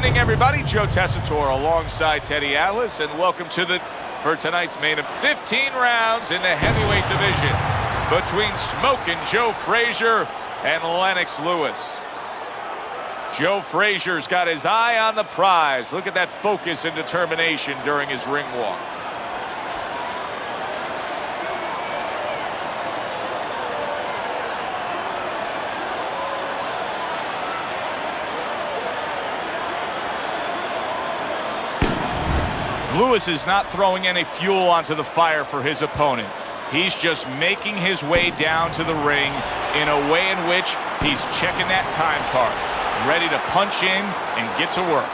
evening, everybody. Joe Tessitore alongside Teddy Atlas, and welcome to for tonight's main of 15 rounds in the heavyweight division between Smokin' Joe Frazier and Lennox Lewis. Joe Frazier's got his eye on the prize. Look at that focus and determination during his ring walk. Lewis is not throwing any fuel onto the fire for his opponent. He's just making his way down to the ring in a way in which he's checking that time card, ready to punch in and get to work.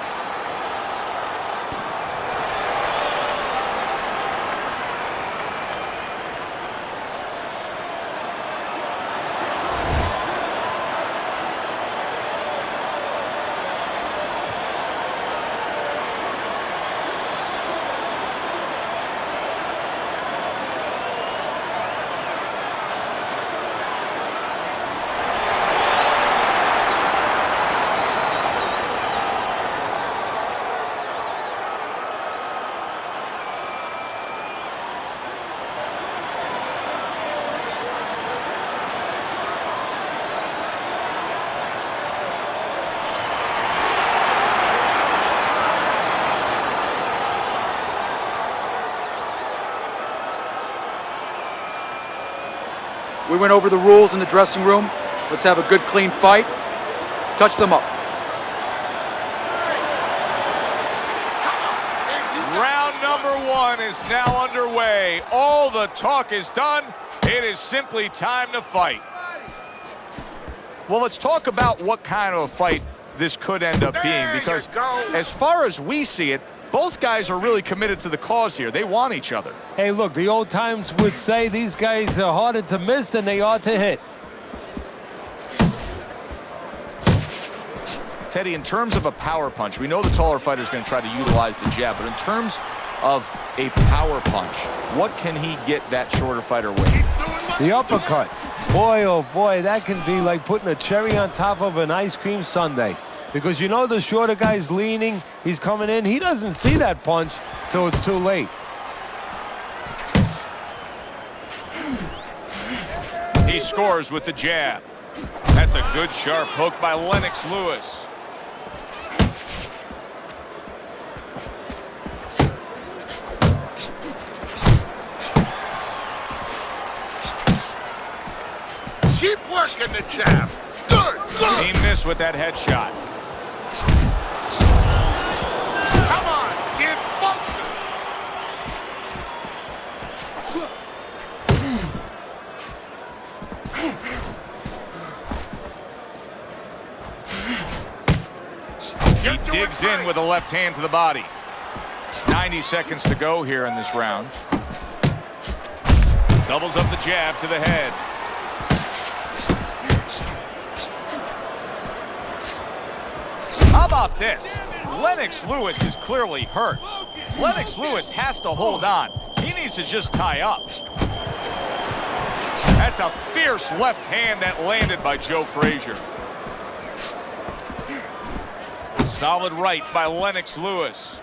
We went over the rules in the dressing room. Let's have a good, clean fight. Touch them up. Round number one is now underway. All the talk is done. It is simply time to fight. Well, let's talk about what kind of a fight this could end up being, because as far as we see it, both guys are really committed to the cause here. They want each other. Hey, look, the old times would say these guys are harder to miss than they are to hit. Teddy, in terms of a power punch, we know the taller fighter is going to try to utilize the jab, but in terms of a power punch, what can he get that shorter fighter with? The uppercut. Boy, oh boy, that can be like putting a cherry on top of an ice cream sundae. Because you know the shorter guy's leaning, he's coming in, he doesn't see that punch till it's too late. He scores with the jab. That's a good sharp hook by Lennox Lewis. Keep working the jab. Good. He missed with that headshot. Come on, kid, function. He digs in with a left hand to the body. 90 seconds to go here in this round. Doubles up the jab to the head. How about this? Lennox Lewis is clearly hurt. Lennox Lewis has to hold on. He needs to just tie up. That's a fierce left hand that landed by Joe Frazier. Solid right by Lennox Lewis.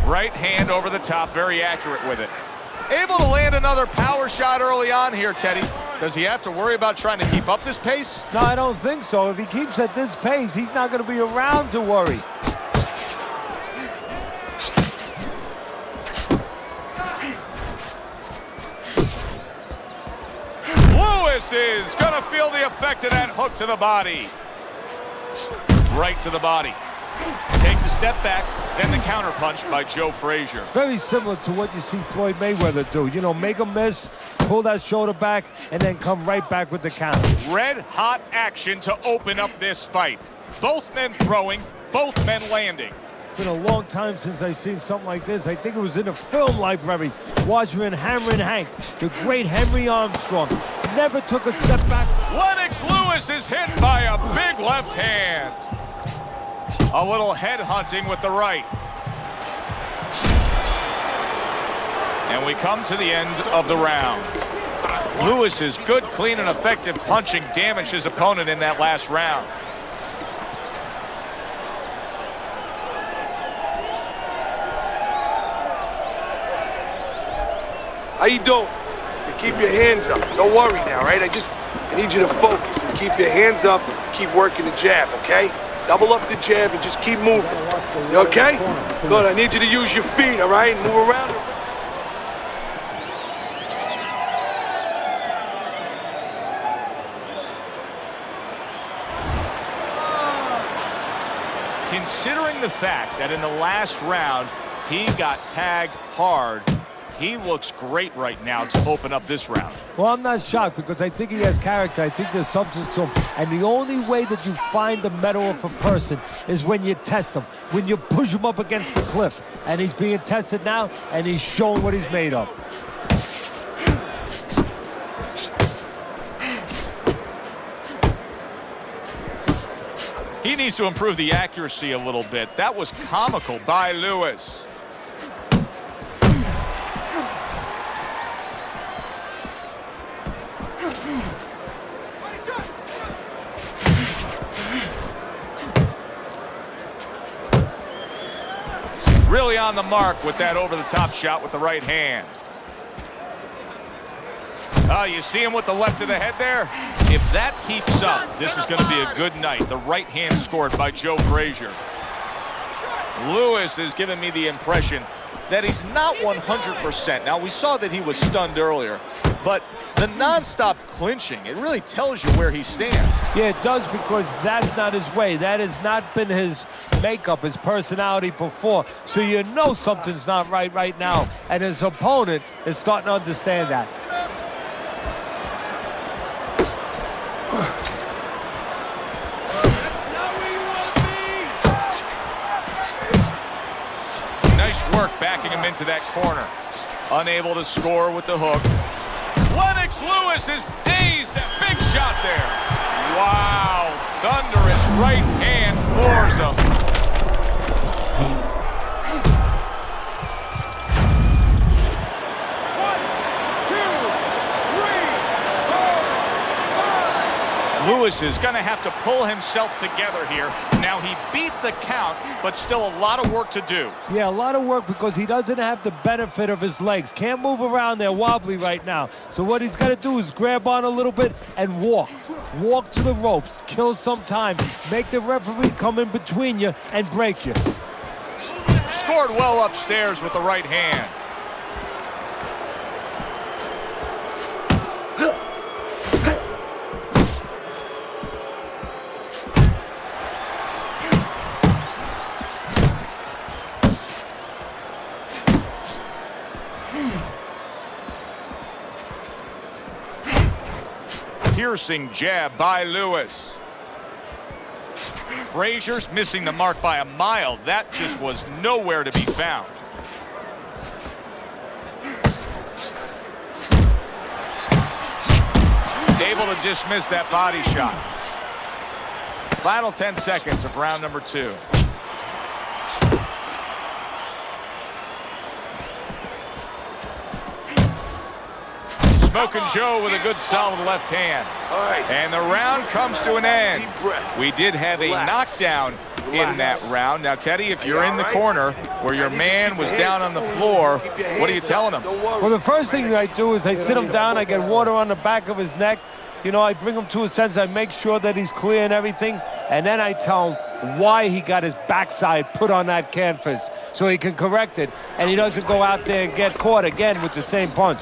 Right hand over the top, very accurate with it. Able to land another power shot early on here, Teddy. Does he have to worry about trying to keep up this pace? No, I don't think so. If he keeps at this pace, he's not going to be around to worry. Lewis is going to feel the effect of that hook to the body. Right to the body. Takes a step back, then the counter punch by Joe Frazier. Very similar to what you see Floyd Mayweather do. You know, make a miss, pull that shoulder back, and then come right back with the counter. Red hot action to open up this fight. Both men throwing, both men landing. It's been a long time since I've seen something like this. I think it was in a film library, watching Hammerin' Hank, the great Henry Armstrong. Never took a step back. Lennox Lewis is hit by a big left hand. A little head hunting with the right. And we come to the end of the round. Lewis's good, clean, and effective punching damaged his opponent in that last round. How you doing? You keep your hands up. Don't worry now, right? I need you to focus and keep your hands up. Keep working the jab, okay? Double up the jab and just keep moving. You okay? Good. I need you to use your feet, all right? Move around. Considering the fact that in the last round he got tagged hard, he looks great right now to open up this round. Well, I'm not shocked because I think he has character. I think there's substance to him. And the only way that you find the mettle of a person is when you test him, when you push him up against the cliff. And he's being tested now, and he's showing what he's made of. He needs to improve the accuracy a little bit. That was comical by Lewis. Really on the mark with that over-the-top shot with the right hand. Oh, you see him with the left of the head there? If that keeps up, this is going to be a good night. The right hand scored by Joe Frazier. Lewis is giving me the impression that he's not 100%. Now, we saw that he was stunned earlier, but the nonstop clinching, it really tells you where he stands. Yeah, it does, because that's not his way. That has not been his makeup, his personality before. So you know something's not right now, and his opponent is starting to understand that. Nice work backing him into that corner. Unable to score with the hook. Lennox Lewis is dazed. A big shot there. Wow. Thunderous right hand floors him. Lewis is going to have to pull himself together here. Now, he beat the count, but still a lot of work to do. Yeah, a lot of work because he doesn't have the benefit of his legs. Can't move around there wobbly right now. So what he's got to do is grab on a little bit and walk. Walk to the ropes, kill some time, make the referee come in between you and break you. Scored well upstairs with the right hand. Piercing jab by Lewis. Frazier's missing the mark by a mile. That just was nowhere to be found. Able to dismiss that body shot. Final 10 seconds of round number 2. Smoking Joe with a good solid left hand. All right. And the round comes to an end. Deep breath. We did have a knockdown in that round. Now, Teddy, if you're in the corner where your man was down on the floor, what are you telling him? Well, the first thing that I do is I sit him down, I get water on the back of his neck. You know, I bring him to a sense, I make sure that he's clear and everything, and then I tell him why he got his backside put on that canvas so he can correct it, and he doesn't go out there and get caught again with the same punch.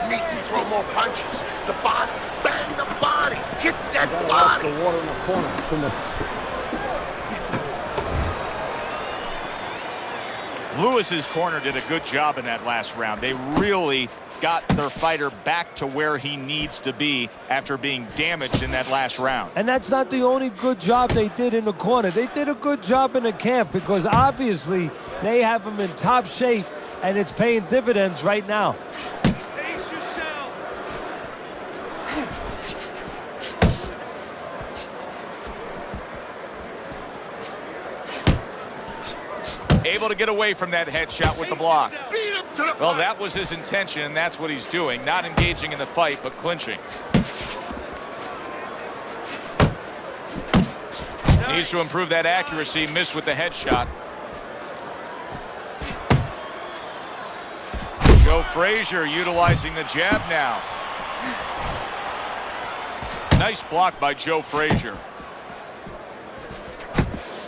Need to throw more punches. The body. Bang the body. Hit that body. The water in the corner. Too much. Lewis's corner did a good job in that last round. They really got their fighter back to where he needs to be after being damaged in that last round. And that's not the only good job they did in the corner. They did a good job in the camp because obviously they have him in top shape and it's paying dividends right now. Able to get away from that headshot with the block. Beat him to the Well, that was his intention, and that's what he's doing. Not engaging in the fight, but clinching. Needs to improve that accuracy. Missed with the headshot. Joe Frazier utilizing the jab now. Nice block by Joe Frazier.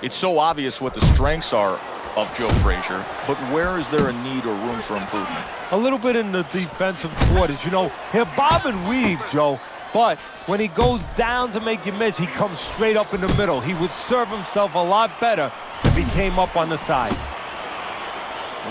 It's so obvious what the strengths are of Joe Frazier, but where is there a need or room for improvement? A little bit in the defensive quarters. You know, he'll bob and weave, Joe, but when he goes down to make you miss, he comes straight up in the middle. He would serve himself a lot better if he came up on the side.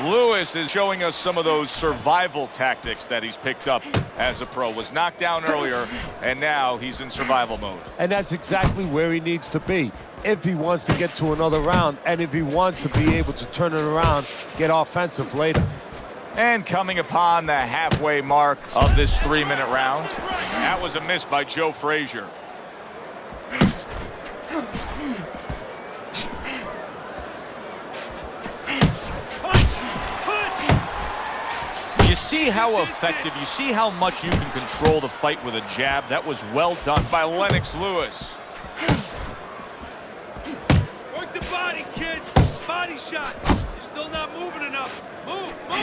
Lewis is showing us some of those survival tactics that he's picked up as a pro. Was knocked down earlier, and now he's in survival mode. And that's exactly where he needs to be if he wants to get to another round and if he wants to be able to turn it around, get offensive later. And coming upon the halfway mark of this 3-minute round, that was a miss by Joe Frazier. You see how effective, you see how much you can control the fight with a jab. That was well done by Lennox Lewis. Work the body, kid. Body shot. You're still not moving enough. Move, move.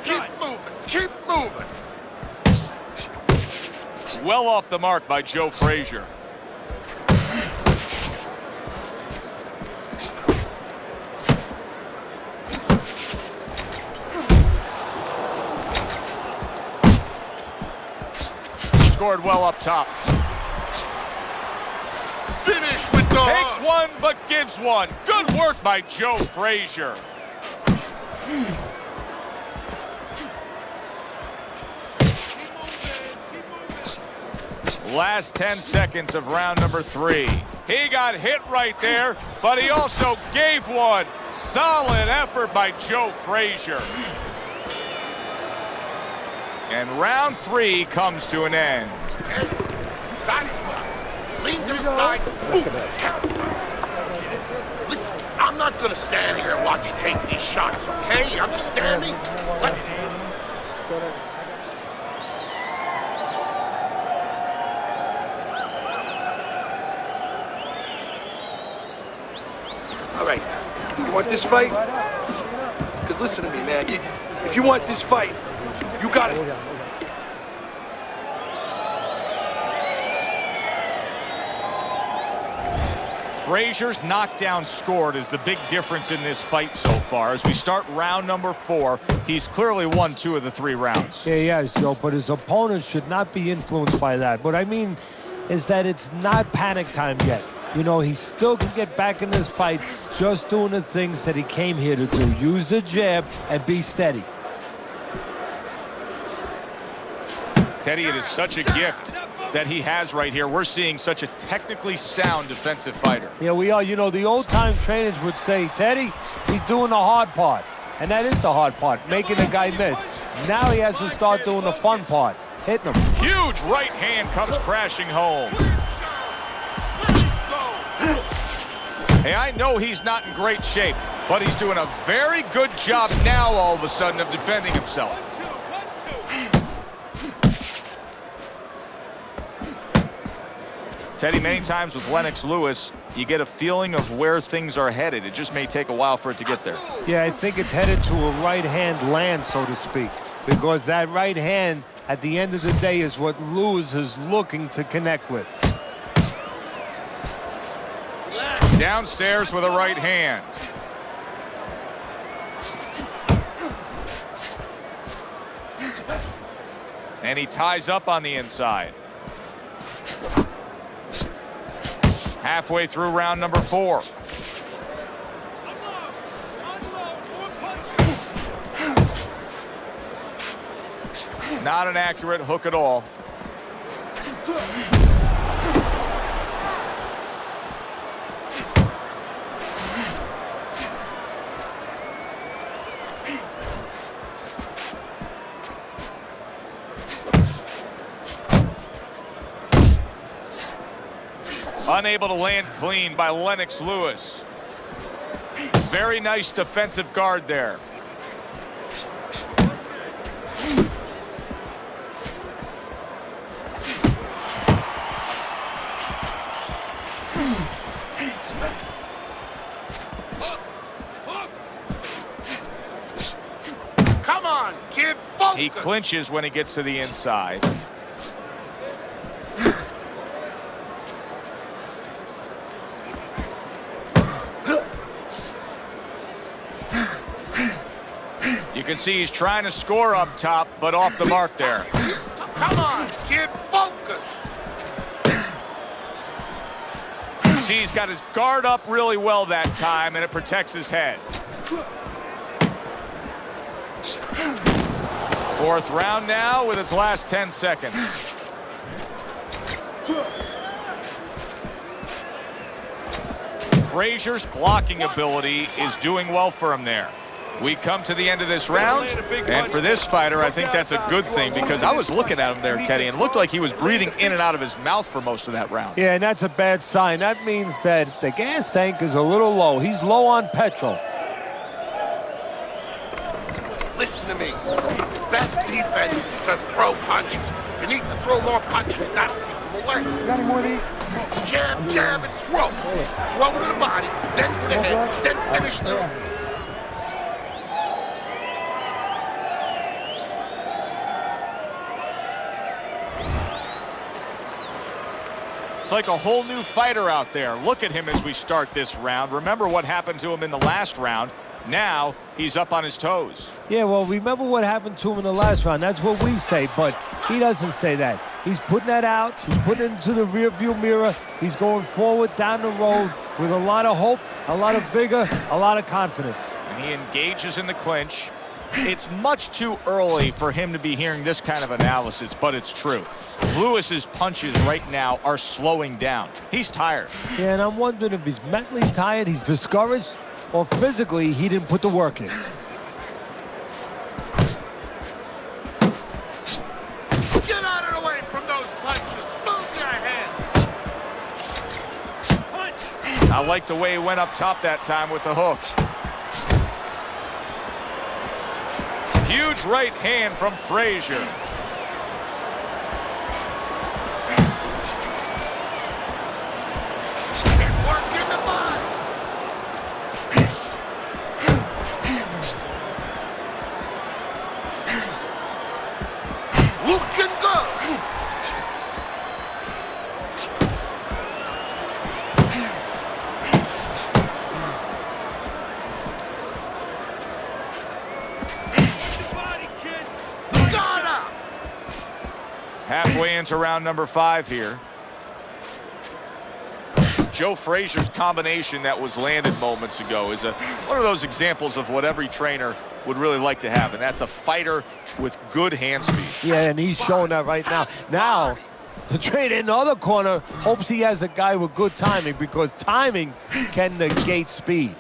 Keep moving. Keep moving. Well off the mark by Joe Frazier. Scored well up top. Finish with the Takes one, but gives one. Good work by Joe Frazier. Last 10 seconds of round number 3. He got hit right there, but he also gave one. Solid effort by Joe Frazier. And round 3 comes to an end. side to side. Lean to the side. Move. Listen, I'm not going to stand here and watch you take these shots, okay? You understand me? Let's... All right, you want this fight? Because listen to me, man. If you want this fight, you gotta... Frazier's knockdown scored is the big difference in this fight so far. As we start round number 4, he's clearly won 2 of the 3 rounds. Yeah, he has, Joe, but his opponent should not be influenced by that. What I mean is that it's not panic time yet. You know, he still can get back in this fight just doing the things that he came here to do. Use the jab and be steady. Teddy, it is such a gift that he has right here. We're seeing such a technically sound defensive fighter. Yeah, we are. You know, the old-time trainers would say, Teddy, he's doing the hard part. And that is the hard part, making the guy miss. Now he has to start doing the fun part, hitting him. Huge right hand comes crashing home. Hey, I know he's not in great shape, but he's doing a very good job now all of a sudden of defending himself. Teddy, many times with Lennox Lewis, you get a feeling of where things are headed. It just may take a while for it to get there. Yeah, I think it's headed to a right-hand land, so to speak, because that right hand, at the end of the day, is what Lewis is looking to connect with. Downstairs with a right hand. And he ties up on the inside. Halfway through round number 4. Not an accurate hook at all. Unable to land clean by Lennox Lewis. Very nice defensive guard there. He clinches when he gets to the inside. You can see he's trying to score up top, but off the mark there. Come on, kid, focus. See, he's got his guard up really well that time, and it protects his head. Fourth round now with its last 10 seconds. Frazier's blocking ability is doing well for him there. We come to the end of this round, and for this fighter, I think that's a good thing, because I was looking at him there, Teddy, and it looked like he was breathing in and out of his mouth for most of that round. Yeah, and that's a bad sign. That means that the gas tank is a little low. He's low on petrol. Listen to me. Best defense is to throw punches. You need to throw more punches, not keep them away. You got any more of these? Jab, jab, and throw. Throw to the body, then to the head, then finish through. It's like a whole new fighter out there. Look at him as we start this round. Remember what happened to him in the last round. Now he's up on his toes. Yeah, well, remember what happened to him in the last round. That's what we say, but he doesn't say that. He's putting that out. He's putting it into the rearview mirror. He's going forward down the road with a lot of hope, a lot of vigor, a lot of confidence. And he engages in the clinch. It's much too early for him to be hearing this kind of analysis, but it's true. Lewis's punches right now are slowing down. He's tired. Yeah, and I'm wondering if he's mentally tired, he's discouraged, or physically he didn't put the work in. Get out of the way from those punches. Move your head. Punch. I like the way he went up top that time with the hooks. Huge right hand from Frazier. It's working the body. Looking good. Halfway into round number 5 here. Joe Frazier's combination that was landed moments ago is one of those examples of what every trainer would really like to have, and that's a fighter with good hand speed. Yeah, and he's showing that right now. Now, the trainer in the other corner hopes he has a guy with good timing, because timing can negate speed.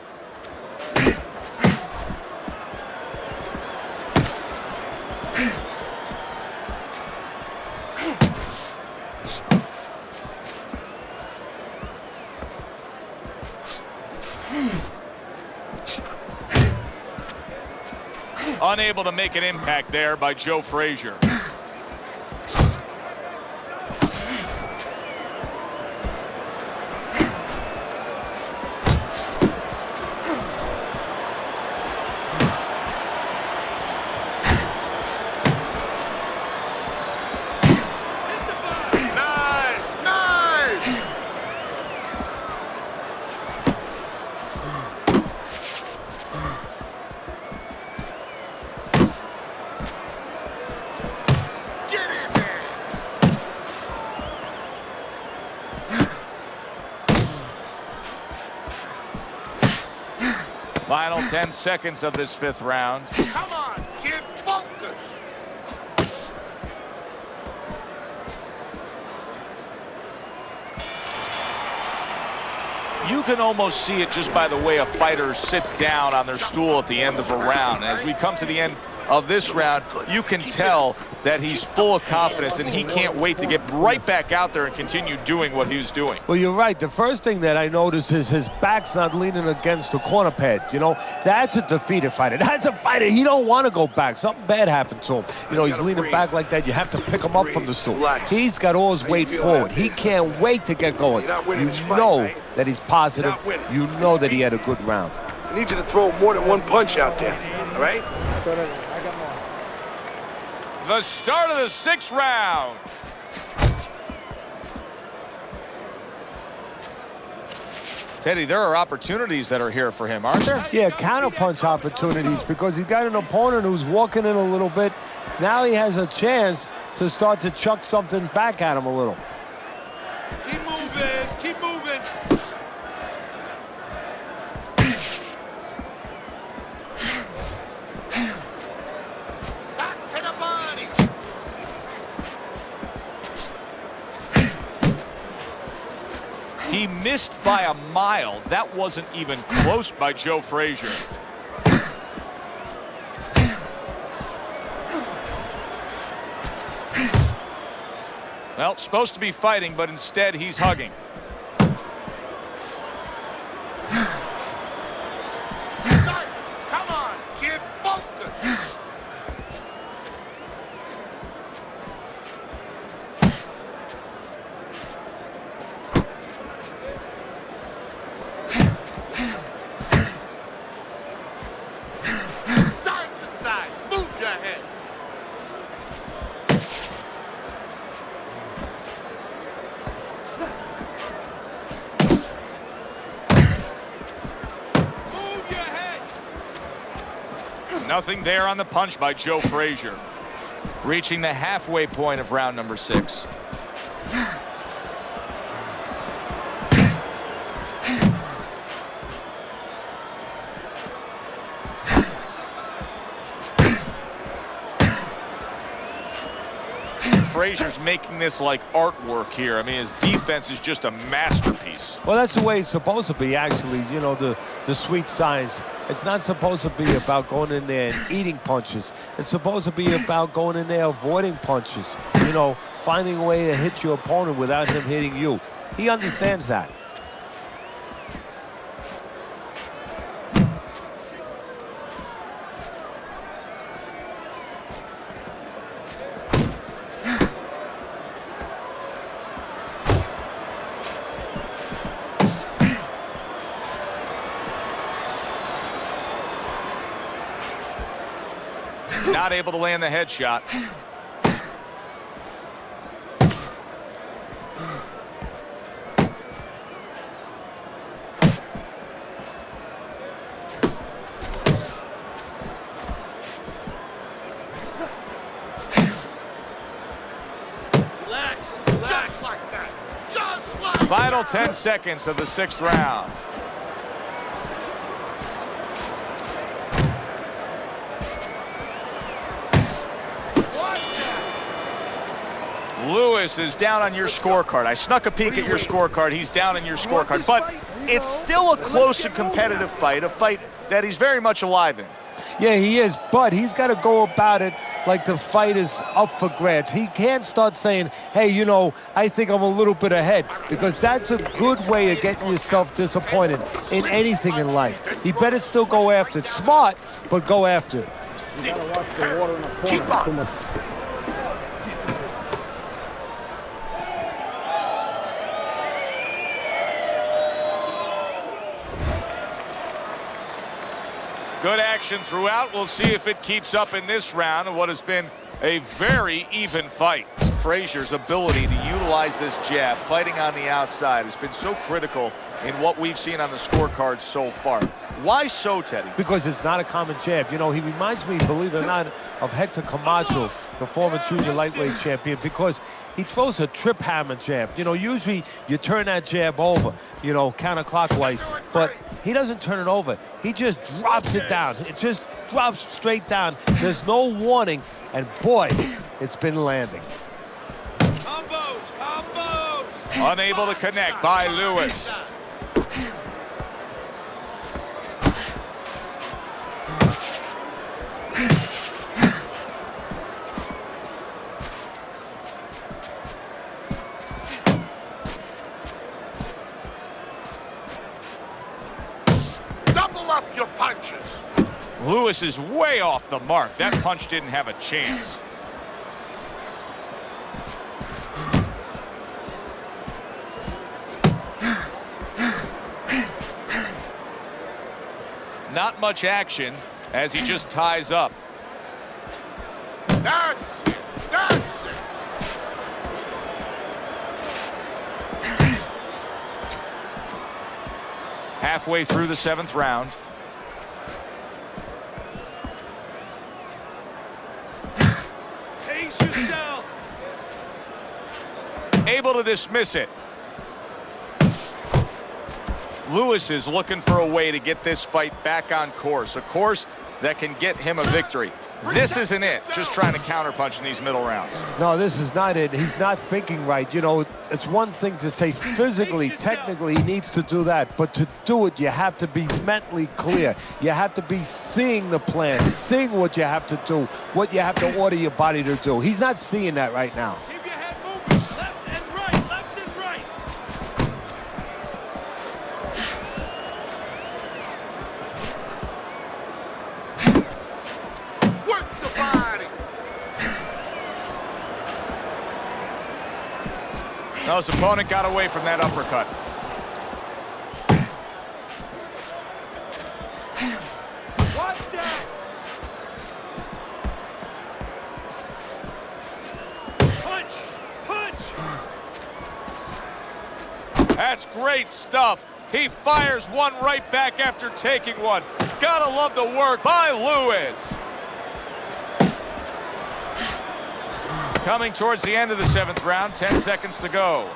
Unable to make an impact there by Joe Frazier. Final 10 seconds of this 5th round. Come on, kid, focus. You can almost see it just by the way a fighter sits down on their stool at the end of a round. As we come to the end of this round, you can tell that he's full of confidence, and he can't wait to get right back out there and continue doing what he was doing. Well, you're right. The first thing that I notice is his back's not leaning against the corner pad. You know, that's a defeated fighter. That's a fighter. He don't want to go back. Something bad happened to him. You know, he's leaning back like that. You have to pick him up from the stool. He's got all his weight forward. He can't wait to get going. You know that he's positive. You know that he had a good round. I need you to throw more than one punch out there, all right? The start of the 6th round. Teddy, there are opportunities that are here for him, aren't there? Yeah, counterpunch opportunities because he's got an opponent who's walking in a little bit. Now he has a chance to start to chuck something back at him a little. Keep moving. Keep moving. Back to the body. He missed by a mile. That wasn't even close by Joe Frazier. Well, supposed to be fighting, but instead he's hugging. Nice. Come on, kid. Focus. Side to side. Move your head. Move your head. Nothing there on the punch by Joe Frazier. Reaching the halfway point of round number 6. Frazier's making this like artwork here. I mean, his defense is just a masterpiece. Well, that's the way it's supposed to be, actually. You know, the sweet science. It's not supposed to be about going in there and eating punches. It's supposed to be about going in there avoiding punches. You know, finding a way to hit your opponent without him hitting you. He understands that. Not able to land the headshot. Relax. Just Relax. like that. Just like Final that. 10 seconds of the 6th round. Lewis is down on your scorecard. I snuck a peek at your scorecard. He's down on your scorecard. But it's still a close and competitive fight, a fight that he's very much alive in. Yeah, he is, but he's got to go about it like the fight is up for grabs. He can't start saying, hey, you know, I think I'm a little bit ahead, because that's a good way of getting yourself disappointed in anything in life. He better still go after it. Smart, but go after it. Keep on. Good action throughout. We'll see if it keeps up in this round of what has been a very even fight. Frazier's ability to utilize this jab, fighting on the outside, has been so critical in what we've seen on the scorecard so far. Why so, Teddy? Because it's not a common jab. You know, he reminds me, believe it or not, of Hector Camacho, the former junior lightweight champion, because he throws a trip hammer jab. You know, usually you turn that jab over, you know, counterclockwise, but he doesn't turn it over. He just drops it down. It just drops straight down. There's no warning, and boy, it's been landing. Combos. Combos. Unable to connect by Lewis. Double up your punches. Lewis is way off the mark. That punch didn't have a chance. Not much action as he just ties up. That's it. That's it. Halfway through the 7th round. Pace yourself. Able to dismiss it. Lewis is looking for a way to get this fight back on course. A course that can get him a victory. This isn't it. Just trying to counterpunch in these middle rounds. No, this is not it. He's not thinking right. You know, it's one thing to say physically, technically, he needs to do that. But to do it, you have to be mentally clear. You have to be seeing the plan, seeing what you have to do, what you have to order your body to do. He's not seeing that right now. Keep your head moving. Left and right, left and right. Work the body. Now his opponent got away from that uppercut. Watch that. Punch, punch. That's great stuff. He fires one right back after taking one. Gotta love the work by Lewis. Coming towards the end of the 7th round, 10 seconds to go.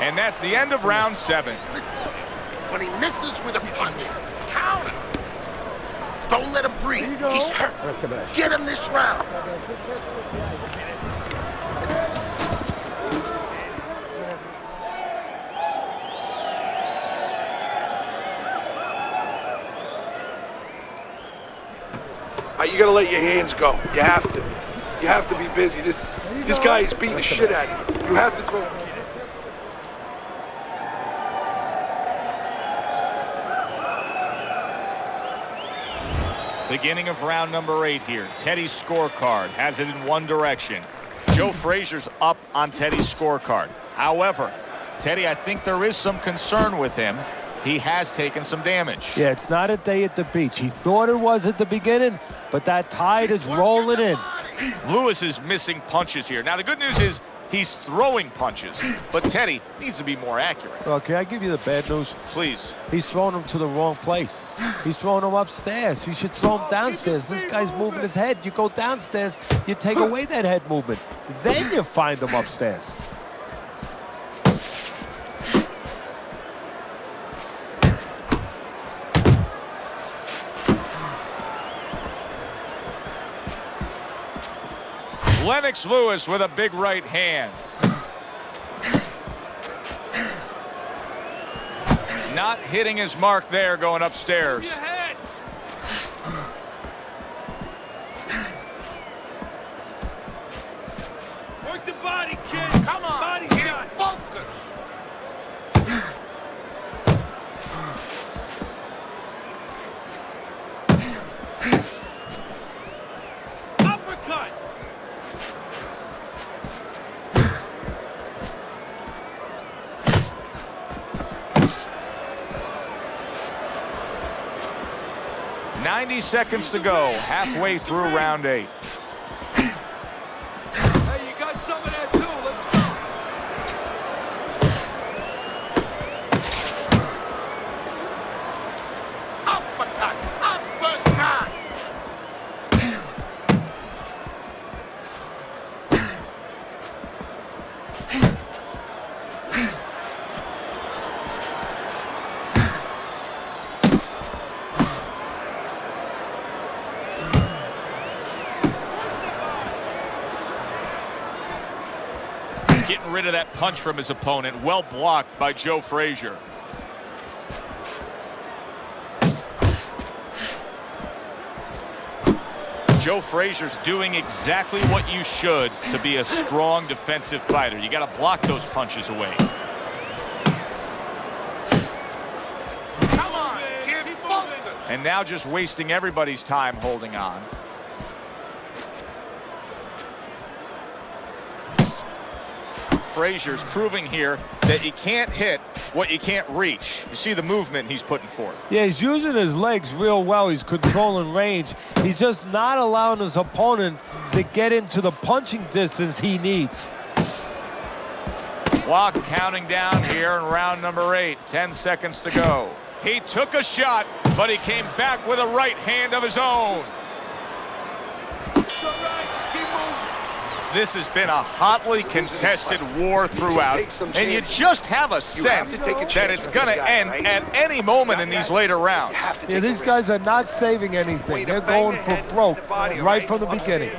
And that's the end of round 7. Listen, when he misses with a punch, counter. Don't let him breathe. He's hurt. Get him this round. You gotta let your hands go. You have to. You have to be busy. This guy is beating the shit out of you. You have to throw. Beginning of round number 8 here. Teddy's scorecard has it in one direction. Joe Frazier's up on Teddy's scorecard. However, Teddy, I think there is some concern with him. He has taken some damage. Yeah, it's not a day at the beach. He thought it was at the beginning, but that tide is rolling in. Lewis is missing punches here. Now, the good news is he's throwing punches, but Teddy needs to be more accurate. Well, can I give you the bad news? Please. He's throwing him to the wrong place. He's throwing him upstairs. He should throw him downstairs. This guy's moving his head. You go downstairs, you take away that head movement. Then you find him upstairs. Lennox Lewis with a big right hand. Not hitting his mark there going upstairs. Your head. Work the body, kid. Come on. Body Get shot. focused. Uppercut. .90 seconds to go, halfway through round 8. Hey, you got some of that too. Let's go. Uppercut. Uppercut. Getting rid of that punch from his opponent. Well blocked by Joe Frazier. Joe Frazier's doing exactly what you should to be a strong defensive fighter. You got to block those punches away. Come on. Get focused. And now just wasting everybody's time holding on. Frazier's proving here that you can't hit what you can't reach. You see the movement he's putting forth. Yeah, he's using his legs real well. He's controlling range. He's just not allowing his opponent to get into the punching distance he needs. Clock counting down here in round number 8. 10 seconds to go. He took a shot, but he came back with a right hand of his own. This has been a hotly contested war throughout, and you just have a sense that it's going to end at any moment in these later rounds. Yeah, these guys are not saving anything. They're going for broke right from the beginning.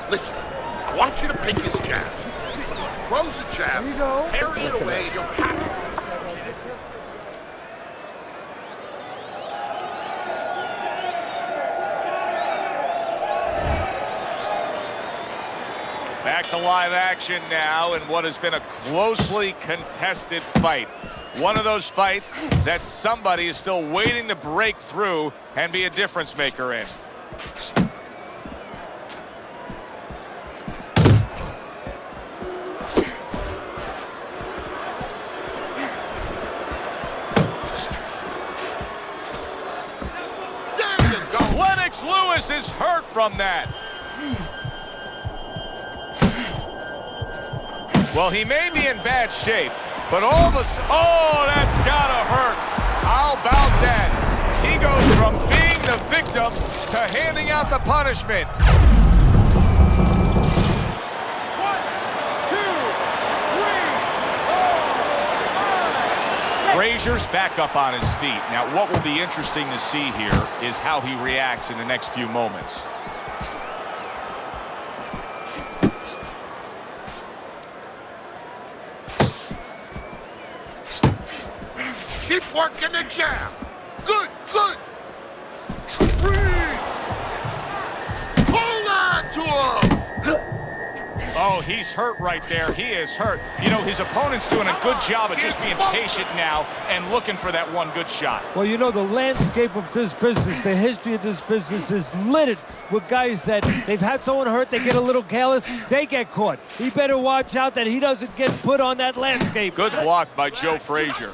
Listen, I want you to pick his jab. Throws a jab, parry it away, you'll have it. Back to live action now in what has been a closely contested fight. One of those fights that somebody is still waiting to break through and be a difference maker in. Lennox Lewis is hurt from that. Well, he may be in bad shape, but all the... Oh, that's gotta hurt. How about that? He goes from being the victim to handing out the punishment. 1, 2, 3, 4, 5. Frazier's back up on his feet. Now, what will be interesting to see here is how he reacts in the next few moments. Keep working the jab. Good, good. Breathe. Hold on to him. Oh, he's hurt right there. He is hurt. You know, his opponent's doing a good job of just being patient now and looking for that one good shot. Well, you know, the landscape of this business, the history of this business is littered with guys that they've had someone hurt, they get a little careless, they get caught. He better watch out that he doesn't get put on that landscape. Good block by Joe Frazier.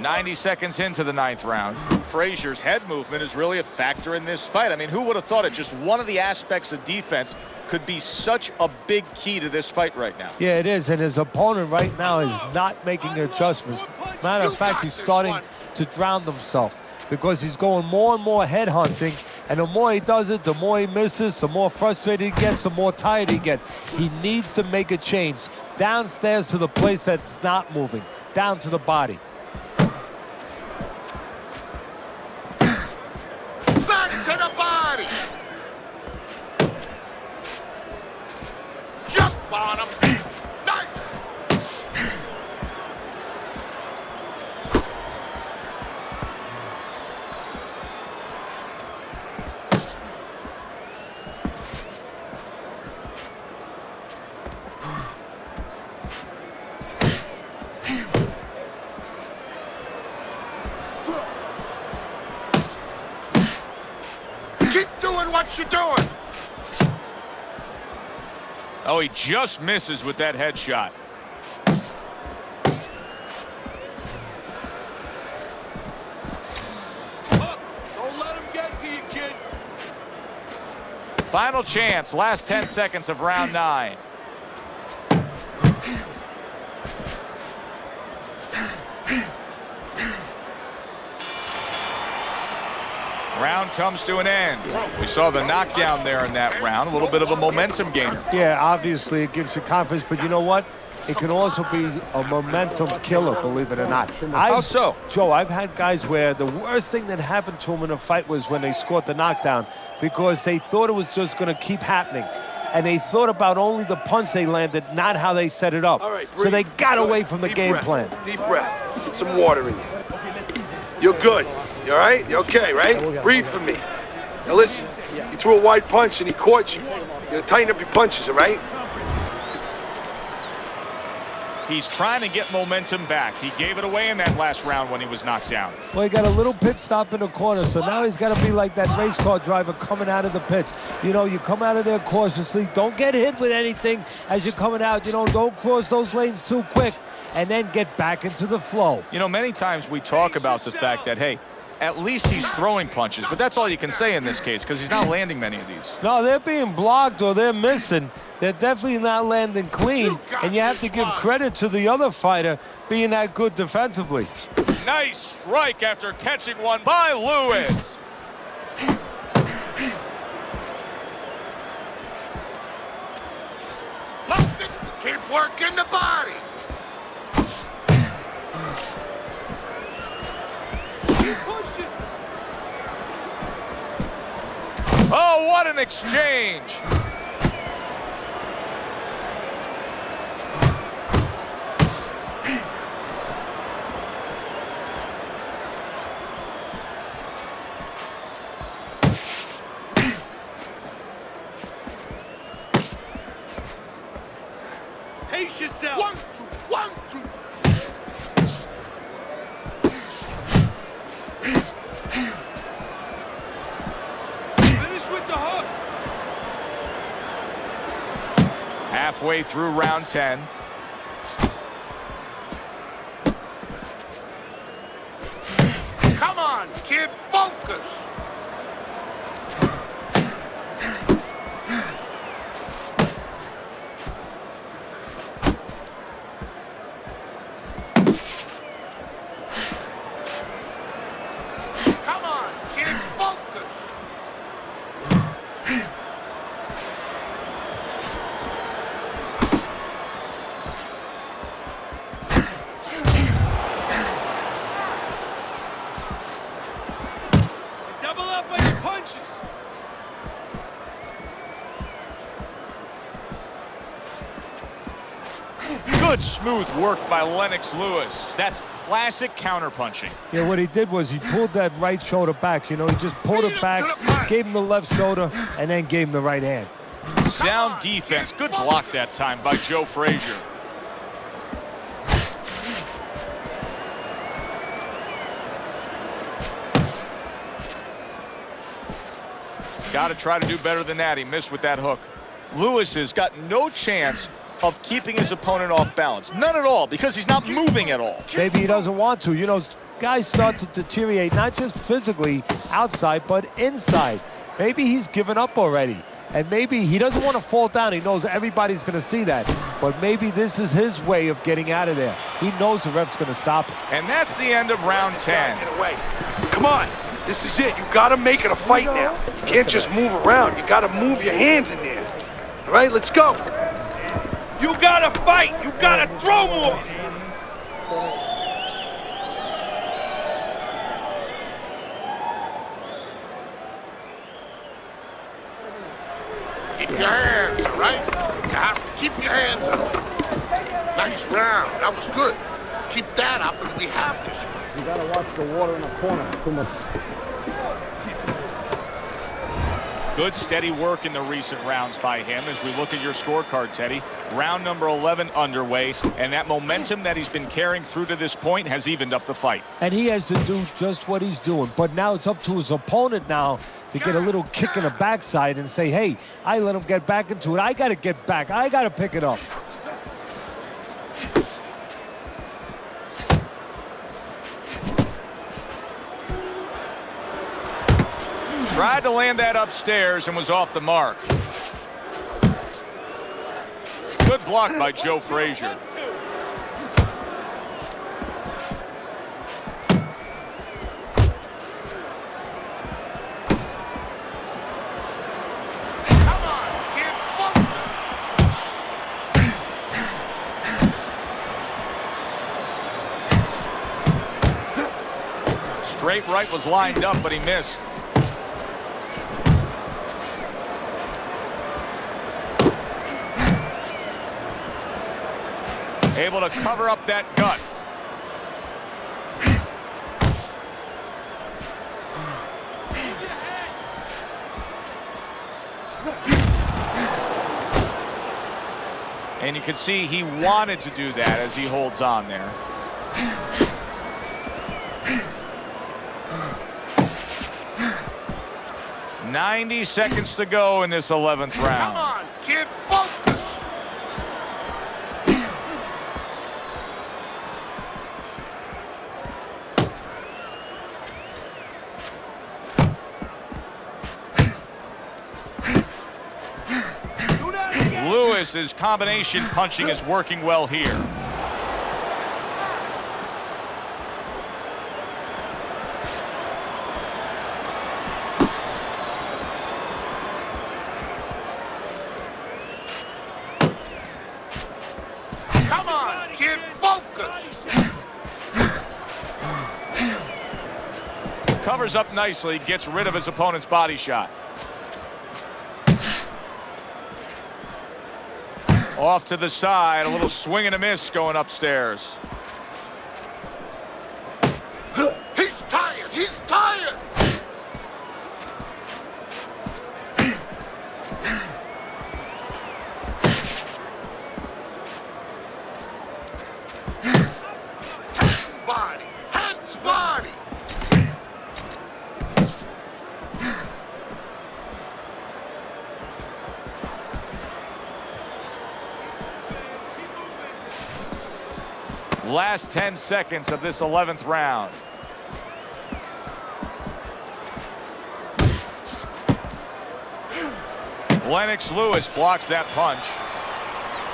90 seconds into the 9th round. Frazier's head movement is really a factor in this fight. I mean, who would have thought it? Just one of the aspects of defense could be such a big key to this fight right now. Yeah, it is, and his opponent right now is not making adjustments. Matter of fact, he's starting to drown himself because he's going more and more head hunting, and the more he does it, the more he misses, the more frustrated he gets, the more tired he gets. He needs to make a change downstairs to the place that's not moving, down to the body. Back to the body. Jump on him. Nice. Keep doing what you're doing. Oh, he just misses with that headshot. Don't let him get to you, kid. Final chance, last 10 seconds of round 9. Round comes to an end. We saw the knockdown there in that round, a little bit of a momentum gainer. Yeah, obviously it gives you confidence, but you know what? It can also be a momentum killer, believe it or not. How so? Joe, I've had guys where the worst thing that happened to them in a fight was when they scored the knockdown because they thought it was just going to keep happening. And they thought about only the punch they landed, not how they set it up. All right, so they got away from the Deep game breath. plan. Deep breath. Get some water in you. You're good. You all right? You okay, right? Breathe for me. Now listen, he threw a wide punch and he caught you. You gotta tighten up your punches, all right? He's trying to get momentum back. He gave it away in that last round when he was knocked down. Well, he got a little pit stop in the corner, so now he's got to be like that race car driver coming out of the pits. You know, you come out of there cautiously. Don't get hit with anything as you're coming out. You know, don't cross those lanes too quick, and then get back into the flow. You know, many times we talk about the fact that, hey, at least he's throwing punches, but that's all you can say in this case because he's not landing many of these. No, they're being blocked or they're missing. They're definitely not landing clean, and you have to give credit to the other fighter being that good defensively. Nice strike after catching one by Lewis. Keep working the body. Oh, what an exchange. Pace yourself. 1, 2, 1, 2. Finish with the hook. Halfway through round 10. Come on, kid, focus. Come on, kid, focus. Double up on your punches. Good smooth work by Lennox Lewis. That's classic counterpunching. Yeah, what he did was he pulled that right shoulder back. You know, he just pulled it back, gave him the left shoulder, and then gave him the right hand. Sound defense. Good block that time by Joe Frazier. Got to try to do better than that. He missed with that hook. Lewis has got no chance of keeping his opponent off balance. None at all, because he's not moving at all. Maybe he doesn't want to. You know, guys start to deteriorate, not just physically outside, but inside. Maybe he's given up already. And maybe he doesn't want to fall down. He knows everybody's going to see that. But maybe this is his way of getting out of there. He knows the ref's going to stop him. And that's the end of round 10. Get away. Come on. This is it. You gotta make it a fight now. You can't just move around. You gotta move your hands in there. All right, let's go. You gotta fight. You gotta throw more. Keep your hands, all right? You have to keep your hands up. Nice round. That was good. Keep that up and we have this. You gotta watch the water in the corner. Too much. Good steady work in the recent rounds by him as we look at your scorecard, Teddy. Round number 11 underway, and that momentum that he's been carrying through to this point has evened up the fight. And he has to do just what he's doing. But now it's up to his opponent now to get a little kick in the backside and say, hey, I let him get back into it. I got to get back. I got to pick it up. Tried to land that upstairs and was off the mark. Good block by Joe Frazier. Come on, kid, focus. Straight right was lined up, but he missed. Able to cover up that gut. And you can see he wanted to do that as he holds on there. "90 seconds to go in this 11th round. Come on, kid, focus. Lewis's combination punching is working well here. Come on, kid, focus. Covers up nicely, gets rid of his opponent's body shot. Off to the side, a little swing and a miss going upstairs. He's tired. He's tired. Body. Hands body. Last 10 seconds of this 11th round. Lennox Lewis blocks that punch.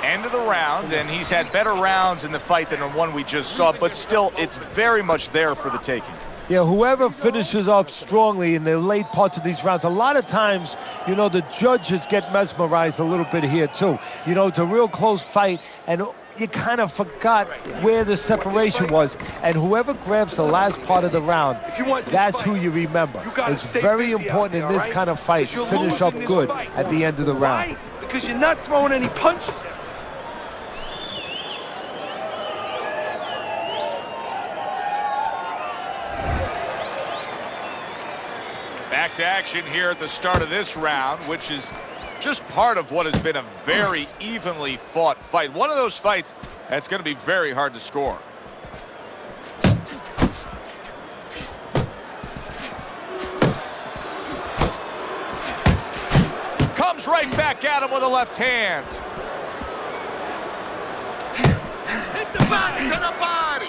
End of the round, and he's had better rounds in the fight than the one we just saw, but still, it's very much there for the taking. Yeah, whoever finishes off strongly in the late parts of these rounds, a lot of times, you know, the judges get mesmerized a little bit here, too. You know, it's a real close fight, and you kind of forgot where the separation was. And whoever grabs the last part of the round, that's who you remember. It's very important in this kind of fight to finish up good at the end of the round. Why? Because you're not throwing any punches. Back to action here at the start of this round, which is just part of what has been a very evenly fought fight. One of those fights that's going to be very hard to score. Comes right back at him with a left hand. Hit the back to the body.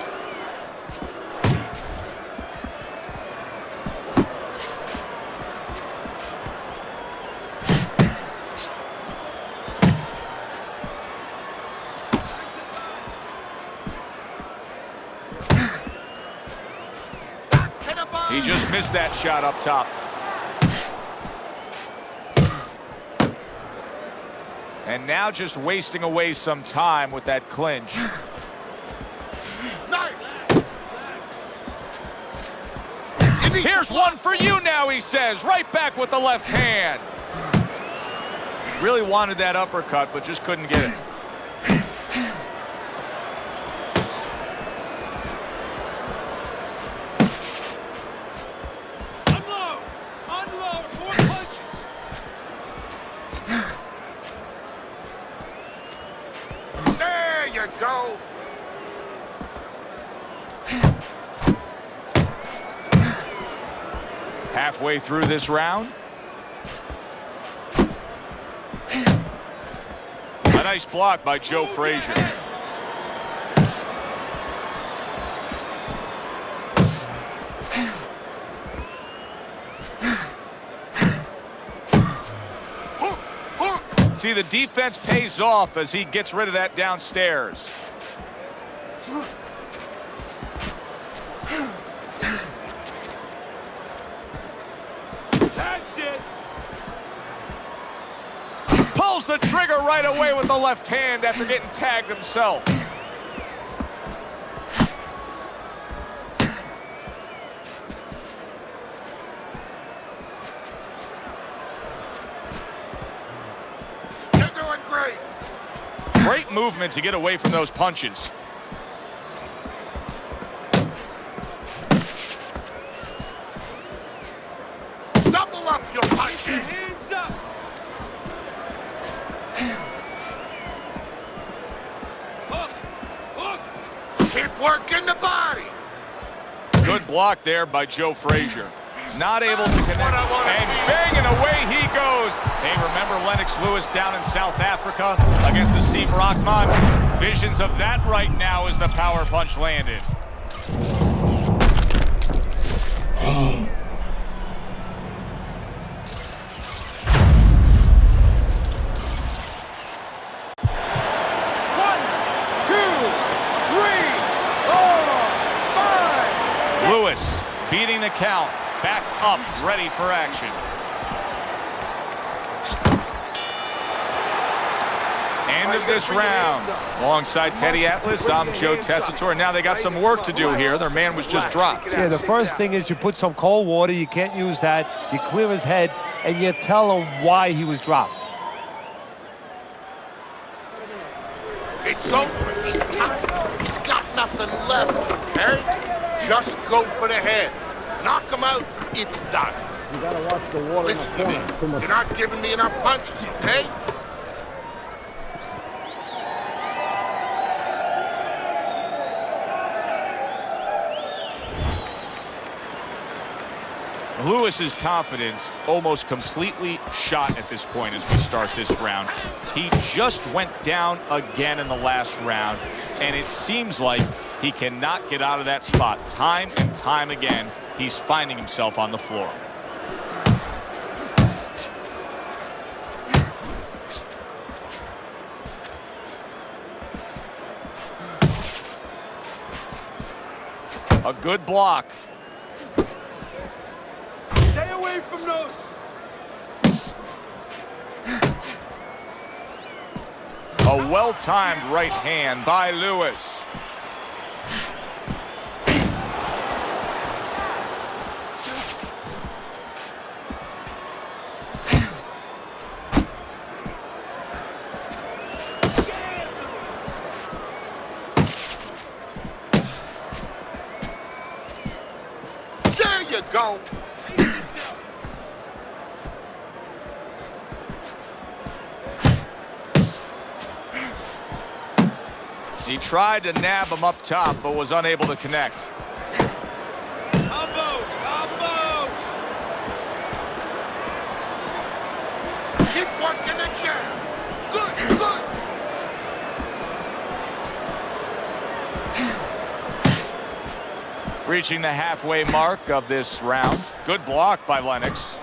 He just missed that shot up top. And now just wasting away some time with that clinch. Nice. Here's one for you now, he says. Right back with the left hand. Really wanted that uppercut, but just couldn't get it. Go. Halfway through this round. A nice block by Joe Frazier. See, the defense pays off as he gets rid of that downstairs. That's it. Pulls the trigger right away with the left hand after getting tagged himself. Great movement to get away from those punches. Double up your punch. Hands up. working the body. Good block there by Joe Frazier. Not able to connect, and bang, and away he goes. Hey, remember Lennox Lewis down in South Africa against Asim Rahman? Visions of that right now as the power punch landed. Lewis beating the count, back up, ready for action. End of this round. Alongside Teddy Atlas, I'm Joe Tessitore. Now they got some work to do here. Their man was just dropped. Yeah, the first thing is you put some cold water. You can't use that. You clear his head, and you tell him why he was dropped. It's over. He's got nothing left, okay? Just go for the head. Knock him out, it's done. You gotta watch the water in the Listen to me. corner. Too much. You're not giving me enough punches, okay? Lewis's confidence almost completely shot at this point as we start this round. He just went down again in the last round, and it seems like he cannot get out of that spot. Time and time again, he's finding himself on the floor. A good block. Stay away from those. A well-timed right hand by Lewis. There you go. He tried to nab him up top, but was unable to connect. Combos, combos. Keep working the jab. Good, good. Reaching the halfway mark of this round. Good block by Lennox.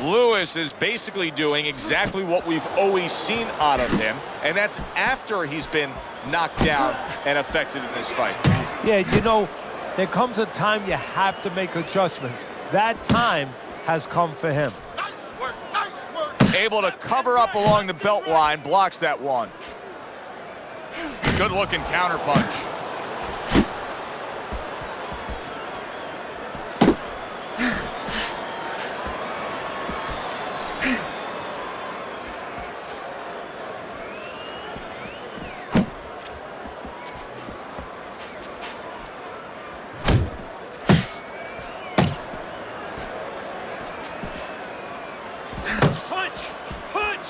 Lewis is basically doing exactly what we've always seen out of him, and that's after he's been knocked down and affected in this fight. Yeah, you know, there comes a time you have to make adjustments. That time has come for him. Nice work, nice work. Able to cover up along the belt line, blocks that one. Good looking counter punch. Punch, punch.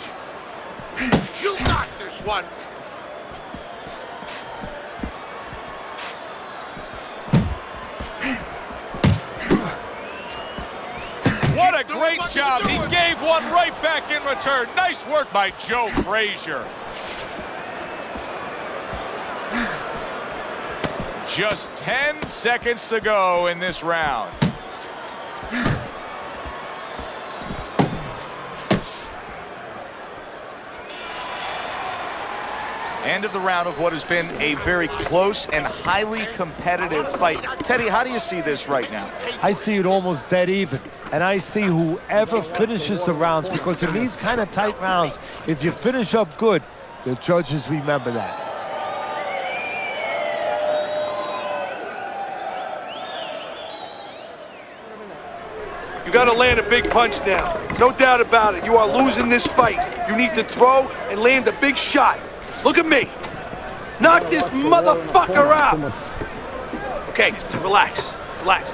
You got this one. What a great job. He gave one right back in return. Nice work by Joe Frazier. Just 10 seconds to go in this round. End of the round of what has been a very close and highly competitive fight. Teddy, how do you see this right now? I see it almost dead even, and I see whoever finishes the rounds, because in these kind of tight rounds, if you finish up good, the judges remember that. You gotta land a big punch now. No doubt about it. You are losing this fight. You need to throw and land a big shot. Look at me. Knock this motherfucker out. Okay, relax. Relax.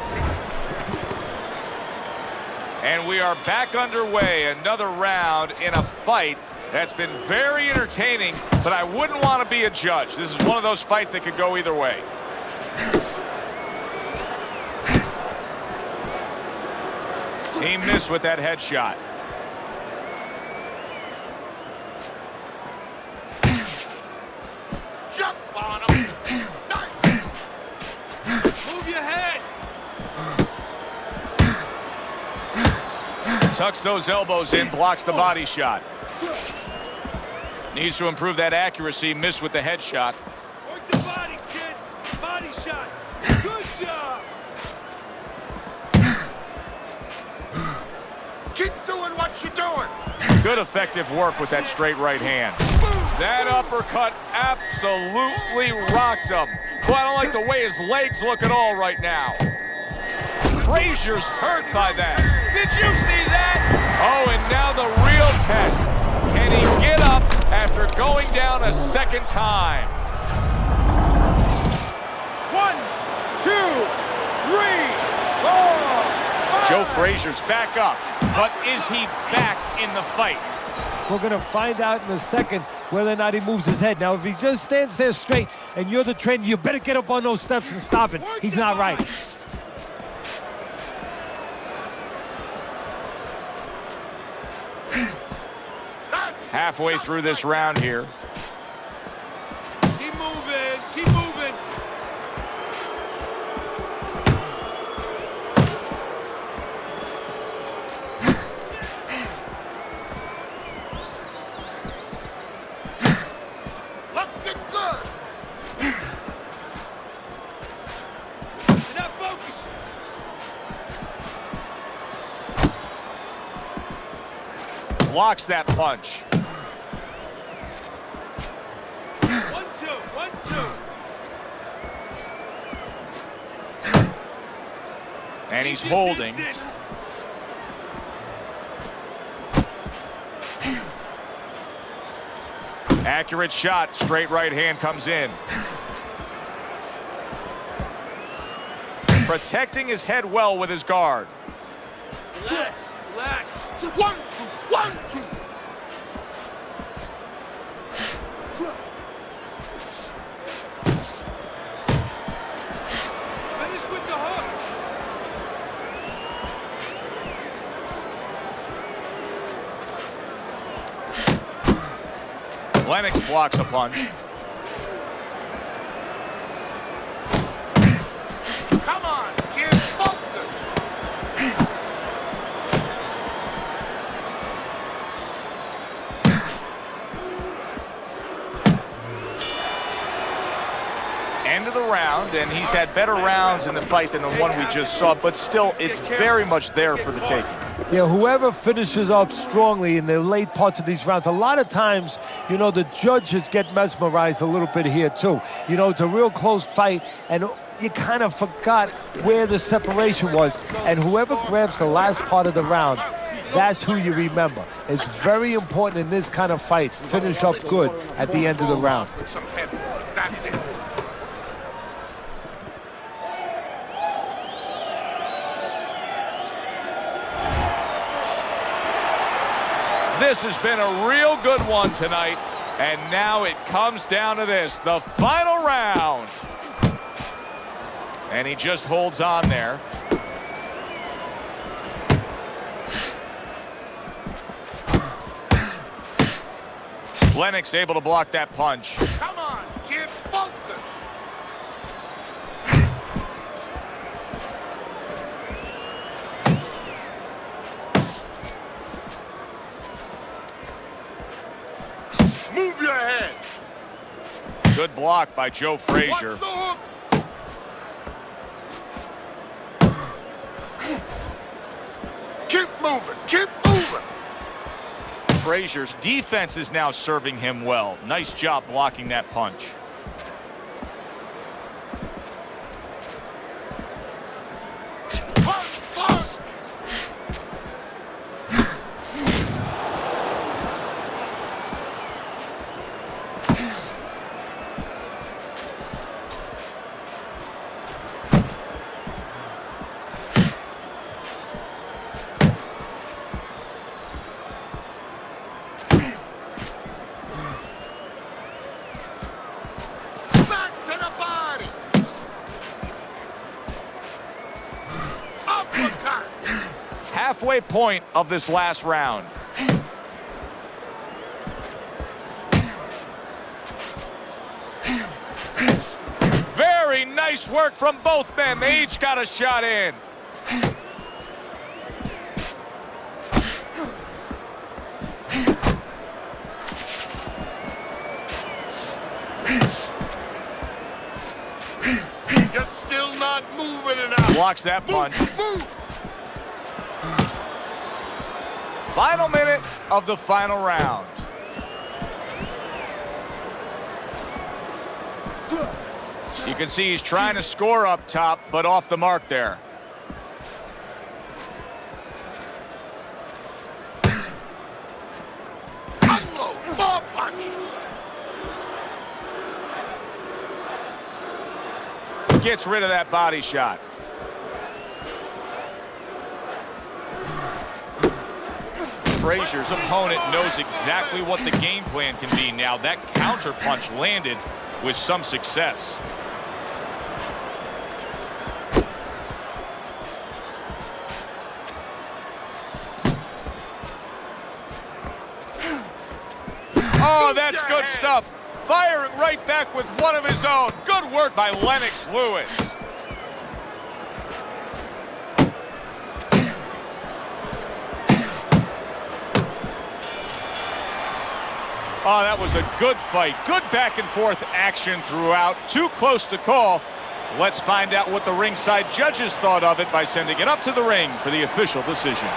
And we are back underway. Another round in a fight that's been very entertaining, but I wouldn't want to be a judge. This is one of those fights that could go either way. He missed with that headshot. Jump on him. Nice. Move your head. Tucks those elbows in, blocks the body shot. Needs to improve that accuracy, missed with the headshot. Work the body, kid. Body shots. Good job. Keep doing what you're doing. Good effective work with that straight right hand. That uppercut absolutely rocked him. Well, I don't like the way his legs look at all right now. Frazier's hurt by that. Did you see that? Oh, and now the real test. Can he get up after going down a second time? 1, 2, 3, 4. Joe Frazier's back up, but is he back in the fight? We're going to find out in a second whether or not he moves his head. Now, if he just stands there straight and you're the trainer, you better get up on those steps and stop it. He's not right. Halfway through this round here. Keep moving. Keep moving. Looking good. You're not focused. Blocks that punch. 1, 2. 1, 2. And he's Keep your holding. distance. Accurate shot, straight right hand comes in. Protecting his head well with his guard. Relax. Relax. 1, 2, 1, 2. Finish with the hook. Lennox blocks a punch. Come on, kid. Focus. End of the round, and he's had better rounds in the fight than the one we just saw, but still, it's very much there for the taking. Yeah, whoever finishes up strongly in the late parts of these rounds, a lot of times, you know, the judges get mesmerized a little bit here too. You know, it's a real close fight, and you kind of forgot where the separation was. And whoever grabs the last part of the round, that's who you remember. It's very important in this kind of fight. Finish up good at the end of the round. With some head. That's it. This has been a real good one tonight, and now it comes down to this, the final round. And he just holds on there. Lennox able to block that punch. Come on, kid. Focus. Move your head. Good block by Joe Frazier. Watch the hook. Keep moving. Keep moving. Frazier's defense is now serving him well. Nice job blocking that punch. Punch, punch. halfway point of this last round. Very nice work from both men. They each got a shot in. You're still not moving enough. Blocks that punch. Move. Final minute of the final round. You can see he's trying to score up top, but off the mark there. Unload. More punches. Gets rid of that body shot. Frazier's opponent knows exactly what the game plan can be now. That counter punch landed with some success. Oh, that's good stuff. Firing right back with one of his own. Good work by Lennox Lewis. Oh, that was a good fight. Good back and forth action throughout. Too close to call. Let's find out what the ringside judges thought of it by sending it up to the ring for the official decision.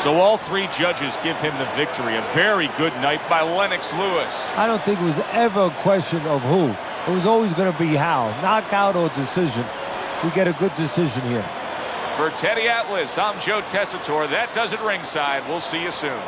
So all three judges give him the victory. A very good night by Lennox Lewis. I don't think it was ever a question of who. It was always going to be how. Knockout or decision. We get a good decision here. For Teddy Atlas, I'm Joe Tessitore. That does it ringside. We'll see you soon.